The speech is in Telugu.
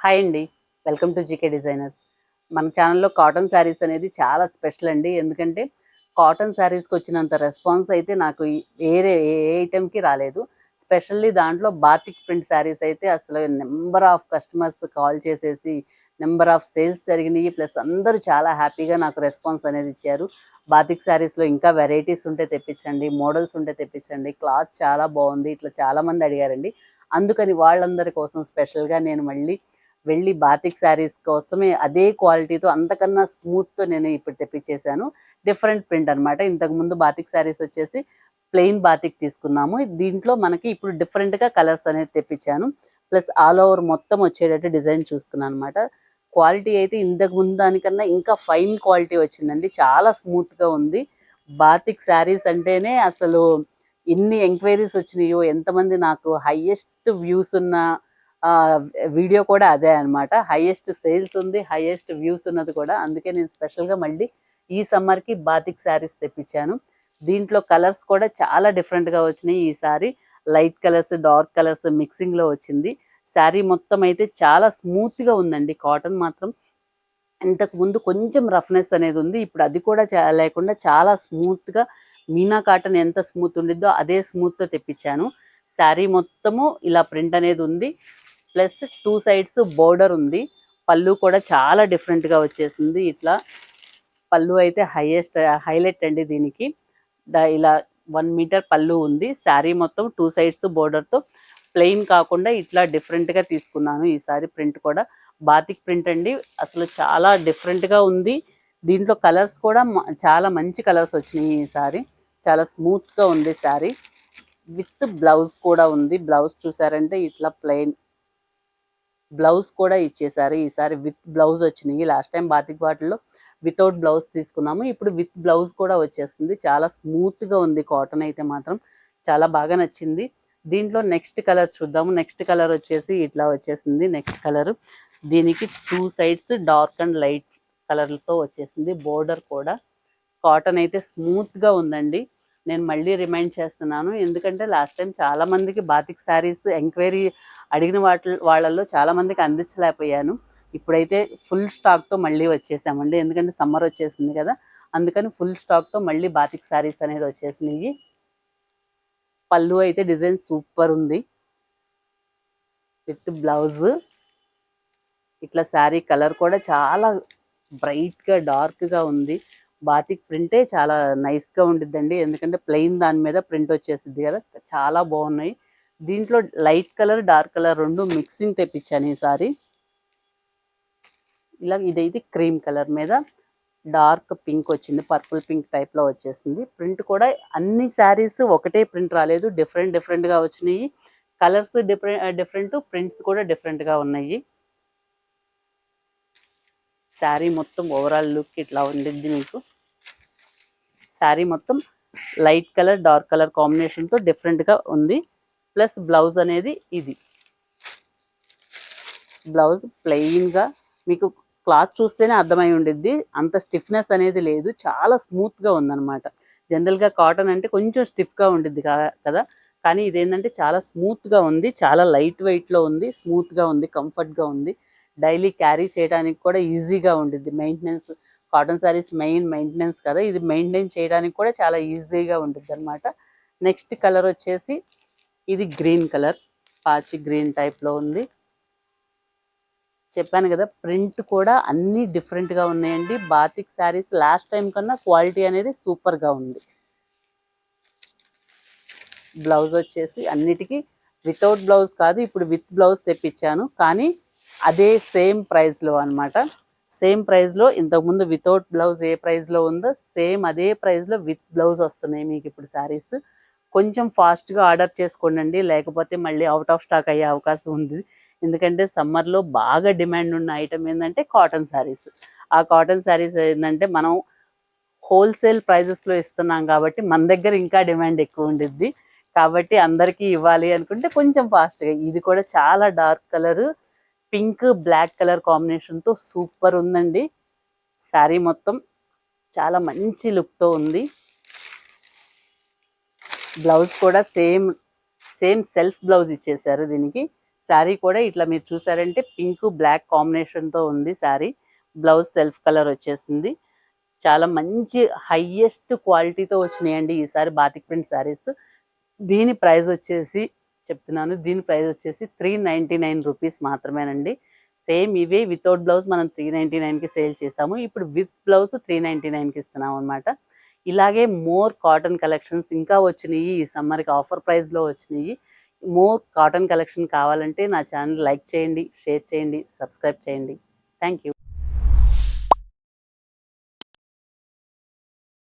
హాయ్ అండి. Welcome to GK designers. మన ఛానల్‌లో కాటన్ శారీస్ అనేది చాలా స్పెషల్ అండి. ఎందుకంటే కాటన్ శారీస్‌కి వచ్చినంత రెస్పాన్స్ అయితే నాకు వేరే ఏ ఐటెమ్‌కి రాలేదు. స్పెషల్లీ దాంట్లో బాతిక్ ప్రింట్ శారీస్ అయితే అసలు నంబర్ ఆఫ్ కస్టమర్స్ కాల్ చేసేసి నంబర్ ఆఫ్ సేల్స్ జరిగినాయి. ప్లస్ అందరూ చాలా హ్యాపీగా నాకు రెస్పాన్స్ అనేది ఇచ్చారు. బాతిక్ శారీస్‌లో ఇంకా వెరైటీస్ ఉంటే తెప్పించండి, మోడల్స్ ఉంటే తెప్పించండి, క్లాత్ చాలా బాగుంది, ఇట్లా చాలామంది అడిగారండి. అందుకని వాళ్ళందరి కోసం స్పెషల్‌గా నేను మళ్ళీ వెళ్ళి బాతిక్ శారీస్ కోసమే అదే క్వాలిటీతో అంతకన్నా స్మూత్‌తో నేను ఇప్పుడు తెప్పించేసాను. డిఫరెంట్ ప్రింట్ అనమాట. ఇంతకుముందు బాతిక్ శారీస్ వచ్చేసి ప్లెయిన్ బాతిక్ తీసుకున్నాము. దీంట్లో మనకి ఇప్పుడు డిఫరెంట్‌గా కలర్స్ అనేది తెప్పించాను. ప్లస్ ఆల్ ఓవర్ మొత్తం వచ్చేటట్టు డిజైన్ చూసుకున్నాను అనమాట. క్వాలిటీ అయితే ఇంతకు ముందు దానికన్నా ఇంకా ఫైన్ క్వాలిటీ వచ్చిందండి. చాలా స్మూత్‌గా ఉంది. బాతిక్ శారీస్ అంటేనే అసలు ఎన్ని ఎంక్వైరీస్ వచ్చినాయో, ఎంతమంది నాకు హైయెస్ట్ వ్యూస్ ఉన్న వీడియో కూడా అదే అనమాట. హైయెస్ట్ సేల్స్ ఉంది, హైయెస్ట్ వ్యూస్ ఉన్నది కూడా. అందుకే నేను స్పెషల్‌గా మళ్ళీ ఈ సమ్మర్‌కి బాతిక్ శారీస్ తెప్పించాను. దీంట్లో కలర్స్ కూడా చాలా డిఫరెంట్‌గా వచ్చినాయి ఈసారి. లైట్ కలర్స్, డార్క్ కలర్స్ మిక్సింగ్‌లో వచ్చింది. శారీ మొత్తం అయితే చాలా స్మూత్‌గా ఉందండి. కాటన్ మాత్రం ఇంతకుముందు కొంచెం రఫ్‌నెస్ అనేది ఉంది. ఇప్పుడు అది కూడా లేకుండా చాలా స్మూత్‌గా మీనా కాటన్ ఎంత స్మూత్ ఉండిద్దో అదే స్మూత్‌తో తెప్పించాను. శారీ మొత్తము ఇలా ప్రింట్ అనేది ఉంది. ప్లస్ 2 సైడ్స్ బోర్డర్ ఉంది. పళ్ళు కూడా చాలా డిఫరెంట్‌గా వచ్చేసింది. ఇట్లా పళ్ళు అయితే హైలైట్ అండి దీనికి. ఇలా 1 మీటర్ పళ్ళు ఉంది. శారీ మొత్తం 2 సైడ్స్ బోర్డర్‌తో ప్లెయిన్ కాకుండా ఇట్లా డిఫరెంట్‌గా తీసుకున్నాను. ఈసారి ప్రింట్ కూడా బాతిక్ ప్రింట్ అండి. అసలు చాలా డిఫరెంట్‌గా ఉంది. దీంట్లో కలర్స్ కూడా చాలా మంచి కలర్స్ వచ్చినాయి ఈసారి. చాలా స్మూత్‌గా ఉంది శారీ. విత్ బ్లౌజ్ కూడా ఉంది. బ్లౌజ్ చూసారంటే ఇట్లా ప్లెయిన్ బ్లౌజ్ కూడా ఇచ్చేసారు. ఈసారి విత్ బ్లౌజ్ వచ్చినాయి. లాస్ట్ టైం బాతిక్ వాటిల్లో వితౌట్ బ్లౌజ్ తీసుకున్నాము. ఇప్పుడు విత్ బ్లౌజ్ కూడా వచ్చేస్తుంది. చాలా స్మూత్‌గా ఉంది కాటన్ అయితే మాత్రం. చాలా బాగా నచ్చింది. దీంట్లో నెక్స్ట్ కలర్ చూద్దాము. నెక్స్ట్ కలర్ వచ్చేసి ఇట్లా వచ్చేసింది. నెక్స్ట్ కలర్ దీనికి 2 సైడ్స్ డార్క్ అండ్ లైట్ కలర్‌లతో వచ్చేసింది. బోర్డర్ కూడా కాటన్ అయితే స్మూత్‌గా ఉందండి. నేను మళ్ళీ రిమైండ్ చేస్తున్నాను. ఎందుకంటే లాస్ట్ టైం చాలా మందికి బాతిక్ శారీస్ ఎంక్వైరీ అడిగిన వాళ్ళల్లో చాలా మందికి అందించలేకపోయాను. ఇప్పుడైతే ఫుల్ స్టాక్‌తో మళ్ళీ వచ్చేసామండి. ఎందుకంటే సమ్మర్ వచ్చేసింది కదా! అందుకని ఫుల్ స్టాక్‌తో మళ్ళీ బాతిక్ శారీస్ అనేది వచ్చేసినాయి. పళ్ళు అయితే డిజైన్ సూపర్ ఉంది. విత్ బ్లౌజ్ ఇట్లా శారీ కలర్ కూడా చాలా బ్రైట్‌గా, డార్క్‌గా ఉంది. బాతిక్ ప్రింటే చాలా నైస్‌గా ఉండిద్దండి. ఎందుకంటే ప్లెయిన్ దాని మీద ప్రింట్ వచ్చేసిద్ది కదా! చాలా బాగున్నాయి. దీంట్లో light colour, dark colour 2 mixing తెప్పించాను ఈసారి. ఇలా ఇదైతే క్రీమ్ కలర్ మీద డార్క్ పింక్ వచ్చింది. పర్పుల్ పింక్ టైప్‌లో వచ్చేసింది. ప్రింట్ కూడా అన్ని శారీస్ ఒకటే ప్రింట్ రాలేదు. డిఫరెంట్‌గా వచ్చినాయి. కలర్స్ డిఫరెంట్, ప్రింట్స్ కూడా డిఫరెంట్‌గా ఉన్నాయి. శారీ మొత్తం ఓవరాల్ లుక్ ఇట్లా ఉండిద్ది మీకు. శారీ మొత్తం లైట్ కలర్, డార్క్ కలర్ కాంబినేషన్తో డిఫరెంట్గా ఉంది. ప్లస్ బ్లౌజ్ అనేది ఇది. బ్లౌజ్ ప్లెయిన్గా మీకు క్లాత్ చూస్తేనే అర్థమై ఉండిద్ది. అంత స్టిఫ్నెస్ అనేది లేదు. చాలా స్మూత్గా ఉందన్నమాట. జనరల్గా కాటన్ అంటే కొంచెం స్టిఫ్గా ఉండిద్ది కదా! కానీ ఇదేంటంటే చాలా స్మూత్గా ఉంది. చాలా లైట్ వెయిట్లో ఉంది. స్మూత్గా ఉంది. కంఫర్ట్గా ఉంది. డైలీ క్యారీ చేయడానికి కూడా ఈజీగా ఉండిద్ది. మెయింటెనెన్స్ కాటన్ శారీస్ మెయింటెనెన్స్ కదా! ఇది మెయింటైన్ చేయడానికి కూడా చాలా ఈజీగా ఉండిద్ది అనమాట. నెక్స్ట్ కలర్ వచ్చేసి ఇది గ్రీన్ కలర్. పాచి గ్రీన్ టైప్లో ఉంది. చెప్పాను కదా! ప్రింట్ కూడా అన్నీ డిఫరెంట్‌గా ఉన్నాయండి. బాతిక్ శారీస్ లాస్ట్ టైం కన్నా క్వాలిటీ అనేది సూపర్‌గా ఉంది. బ్లౌజ్ వచ్చేసి అన్నిటికీ వితౌట్ బ్లౌజ్ కాదు, ఇప్పుడు విత్ బ్లౌజ్ తెప్పించాను. కానీ అదే సేమ్ ప్రైస్‌లో అనమాట. సేమ్ ప్రైస్‌లో ఇంతకుముందు వితౌట్ బ్లౌజ్ ఏ ప్రైస్‌లో ఉందో సేమ్ అదే ప్రైస్‌లో విత్ బ్లౌజ్ వస్తున్నాయి మీకు ఇప్పుడు శారీస్. కొంచెం ఫాస్ట్‌గా ఆర్డర్ చేసుకోండి. లేకపోతే మళ్ళీ ఔట్ ఆఫ్ స్టాక్ అయ్యే అవకాశం ఉంది. ఎందుకంటే సమ్మర్‌లో బాగా డిమాండ్ ఉన్న ఐటెమ్ ఏందంటే కాటన్ శారీస్. ఆ కాటన్ శారీస్ ఏందంటే మనం హోల్‌సేల్ ప్రైజెస్‌లో ఇస్తున్నాం కాబట్టి మన దగ్గర ఇంకా డిమాండ్ ఎక్కువ ఉండిద్ది. కాబట్టి అందరికీ ఇవ్వాలి అనుకుంటే కొంచెం ఫాస్ట్‌గా. ఇది కూడా చాలా dark colour, pink, black colour కాంబినేషన్‌తో సూపర్ ఉందండి. శారీ మొత్తం చాలా మంచి లుక్‌తో ఉంది. బ్లౌజ్ కూడా సేమ్ సెల్ఫ్ బ్లౌజ్ ఇచ్చేసారు దీనికి. శారీ కూడా ఇట్లా మీరు చూసారంటే పింక్ బ్లాక్ కాంబినేషన్తో ఉంది శారీ. బ్లౌజ్ సెల్ఫ్ కలర్ వచ్చేసింది. చాలా మంచి హైయెస్ట్ క్వాలిటీతో వచ్చినాయండి ఈసారి బాతిక్ ప్రింట్ శారీస్. దీని ప్రైస్ వచ్చేసి చెప్తున్నాను, దీని ప్రైస్ వచ్చేసి 399 రూపీస్ మాత్రమేనండి. సేమ్ ఇవే వితౌట్ బ్లౌజ్ మనం 399కి సేల్ చేసాము. ఇప్పుడు విత్ బ్లౌజ్ 399కి ఇస్తున్నాం అనమాట. ఇలాగే మోర్ కాటన్ కలెక్షన్స్ ఇంకా వచ్చినాయి. ఈ సమ్మర్కి ఆఫర్ ప్రైస్లో వచ్చినాయి. మోర్ కాటన్ కలెక్షన్ కావాలంటే నా ఛానల్ లైక్ చేయండి, షేర్ చేయండి, సబ్స్క్రైబ్ చేయండి. Thank you.